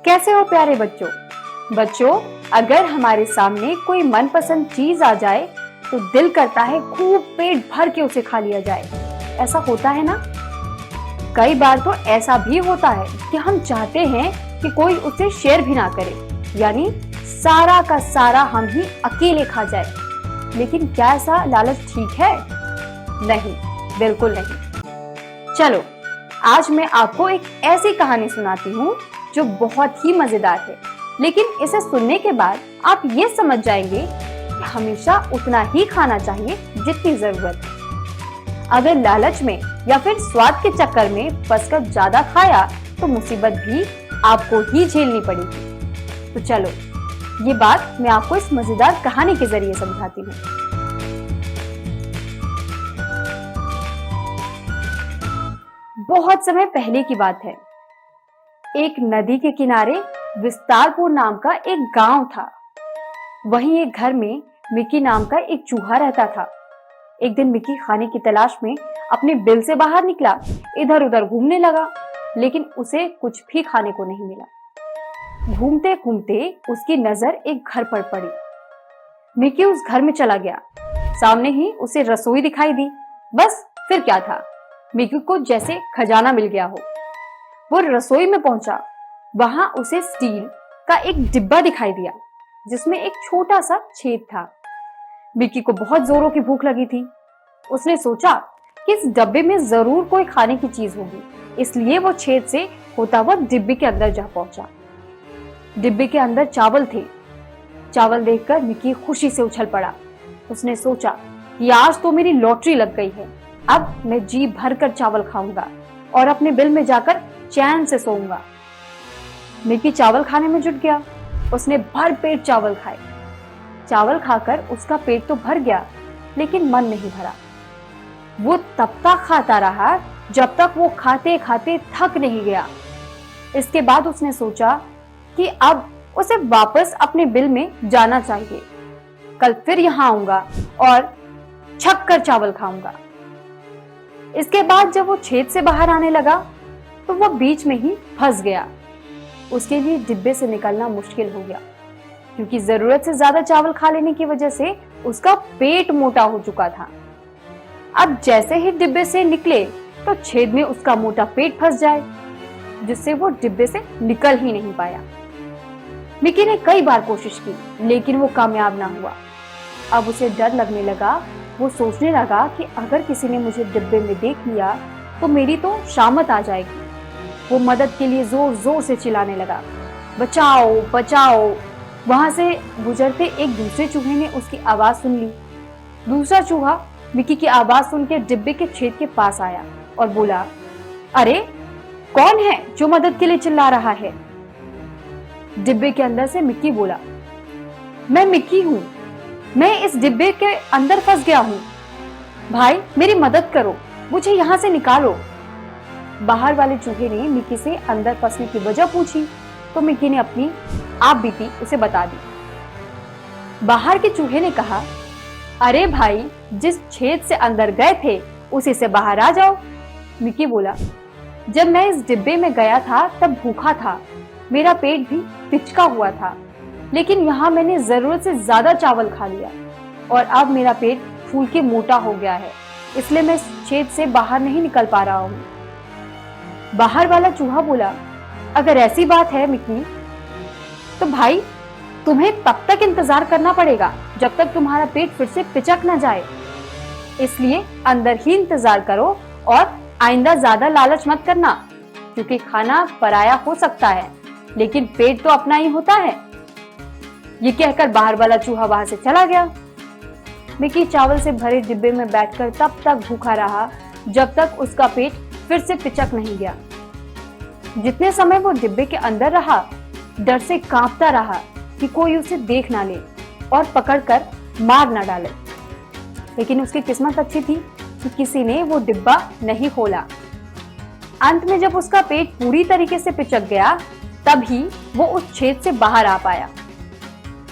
कैसे हो प्यारे बच्चों। बच्चों, अगर हमारे सामने कोई मनपसंद चीज आ जाए तो दिल करता है खूब पेट भर के उसे खा लिया जाए। ऐसा होता है ना। कई बार तो ऐसा भी होता है कि हम चाहते हैं कि कोई उसे शेयर भी ना करे, यानी सारा का सारा हम ही अकेले खा जाए। लेकिन क्या ऐसा लालच ठीक है? नहीं, बिल्कुल नहीं। चलो, आज मैं आपको एक ऐसी कहानी सुनाती हूँ जो बहुत ही मजेदार है, लेकिन इसे सुनने के बाद आप ये समझ जाएंगे कि हमेशा उतना ही खाना चाहिए जितनी जरूरत है। अगर लालच में या फिर स्वाद के चक्कर में फंसकर ज्यादा खाया तो मुसीबत भी आपको ही झेलनी पड़ेगी। तो चलो, ये बात मैं आपको इस मजेदार कहानी के जरिए समझाती हूँ। बहुत समय पहले की बात है। एक नदी के किनारे विस्तारपुर नाम का एक गांव था। वहीं एक घर में मिकी नाम का एक चूहा रहता था। एक दिन मिकी खाने की तलाश में अपने बिल से बाहर निकला, इधर उधर घूमने लगा, लेकिन उसे कुछ भी खाने को नहीं मिला। घूमते घूमते उसकी नजर एक घर पर पड़ी। मिकी उस घर में चला गया। सामने ही उसे रसोई दिखाई दी। बस फिर क्या था, मिकी को जैसे खजाना मिल गया हो। वो रसोई में पहुंचा। वहां उसे स्टील का एक डिब्बा दिखाई दिया जिसमें एक छोटा सा छेद था। मिकी को बहुत जोरों की भूख लगी थी। उसने सोचा कि इस डब्बे में जरूर कोई खाने की चीज होगी, इसलिए वो छेद से होता हुआ डिब्बे के अंदर जा पहुंचा। डिब्बे के अंदर चावल थे। चावल देखकर मिकी खुशी से उछल पड़ा। उसने सोचा कि आज तो मेरी लॉटरी लग गई है। अब मैं जी भर कर चावल खाऊंगा और अपने बिल में जाकर चैन से सोऊंगा। मिकी चावल खाने में जुट गया। उसने भर पेट चावल खाए। चावल खाकर उसका पेट तो भर गया, लेकिन मन नहीं भरा। वो तब तक खाता रहा जब तक वो खाते खाते थक नहीं गया। इसके बाद उसने सोचा कि अब उसे वापस अपने बिल में जाना चाहिए। कल फिर यहाँ आऊंगा और छक कर चावल खाऊंगा। इसके बाद जब वो छेद से बाहर आने लगा तो वह बीच में ही फंस गया। उसके लिए डिब्बे से निकलना मुश्किल हो गया, क्योंकि जरूरत से ज्यादा चावल खा लेने की वजह से उसका पेट मोटा हो चुका था। अब जैसे ही डिब्बे से निकले तो छेद में उसका मोटा पेट फंस जाए, जिससे वो डिब्बे से निकल ही नहीं पाया। मिकी ने कई बार कोशिश की, लेकिन वो कामयाब ना हुआ। अब उसे डर लगने लगा। वो सोचने लगा कि अगर किसी ने मुझे डिब्बे में देख लिया तो मेरी तो शामत आ जाएगी। वो मदद के लिए जोर जोर से चिल्लाने लगा, बचाओ बचाओ। वहां से गुजरते एक दूसरे चूहे ने उसकी आवाज सुन ली। दूसरा चूहा मिकी की आवाज सुनकर डिब्बे के छेद के पास आया और बोला, अरे कौन है जो मदद के लिए चिल्ला रहा है? डिब्बे के अंदर से मिकी बोला, मैं मिकी हूं, मैं इस डिब्बे के अंदर फंस गया हूं। भाई मेरी मदद करो, मुझे यहां से निकालो। बाहर वाले चूहे ने मिकी से अंदर फंसने की वजह पूछी तो मिकी ने अपनी आप बीती उसे बता दी। बाहर के चूहे ने कहा, अरे भाई, जिस छेद से अंदर गए थे उसी से बाहर आ जाओ। मिकी बोला, जब मैं इस डिब्बे में गया था तब भूखा था, मेरा पेट भी पिचका हुआ था, लेकिन यहाँ मैंने जरूरत से ज्यादा चावल खा लिया और अब मेरा पेट फूल के मोटा हो गया है, इसलिए मैं इस छेद से बाहर नहीं निकल पा रहा हूँ। बाहर वाला चूहा बोला, अगर ऐसी बात है मिकी, तो भाई तुम्हें तब तक इंतजार करना पड़ेगा जब तक तुम्हारा पेट फिर से पिचक न जाए, इसलिए अंदर ही इंतजार करो और आइंदा ज्यादा लालच मत करना, क्योंकि खाना पराया हो सकता है लेकिन पेट तो अपना ही होता है। ये कहकर बाहर वाला चूहा वहां से चला गया। मिकी चावल से भरे डिब्बे में बैठकर तब तक भूखा रहा जब तक उसका पेट फिर से पिचक नहीं गया। जितने समय वो डिब्बे के अंदर रहा, डर से कांपता रहा कि कोई उसे देख ना ले और पकड़कर मार ना डाले। लेकिन उसकी किस्मत अच्छी थी कि किसी ने वो डिब्बा नहीं खोला। अंत में जब उसका पेट पूरी तरीके से पिचक गया तभी वो उस छेद से बाहर आ पाया।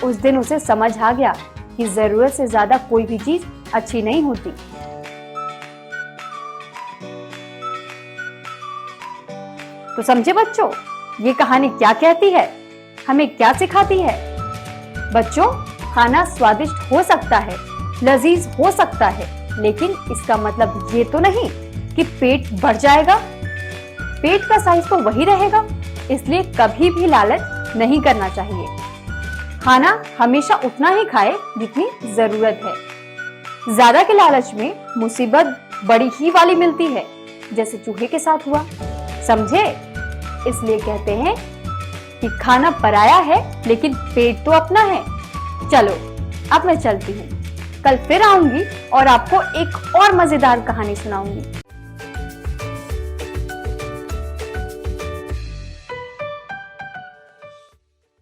उस दिन उसे समझ आ गया कि जरूरत से ज्यादा कोई भी चीज अच्छी नहीं होती। तो समझे बच्चों, ये कहानी क्या कहती है, हमें क्या सिखाती है? बच्चों, खाना स्वादिष्ट हो सकता है, लजीज हो सकता है, लेकिन इसका मतलब ये तो नहीं कि पेट बढ़ जाएगा। पेट का साइज तो वही रहेगा, इसलिए कभी भी लालच नहीं करना चाहिए। खाना हमेशा उतना ही खाए जितनी जरूरत है। ज्यादा के लालच में मुसीबत बड़ी ही वाली मिलती है, जैसे चूहे के साथ हुआ, समझे? इसलिए कहते हैं कि खाना पराया है लेकिन पेट तो अपना है। चलो अब मैं चलती हूँ, कल फिर आऊंगी और आपको एक और मजेदार कहानी सुनाऊंगी।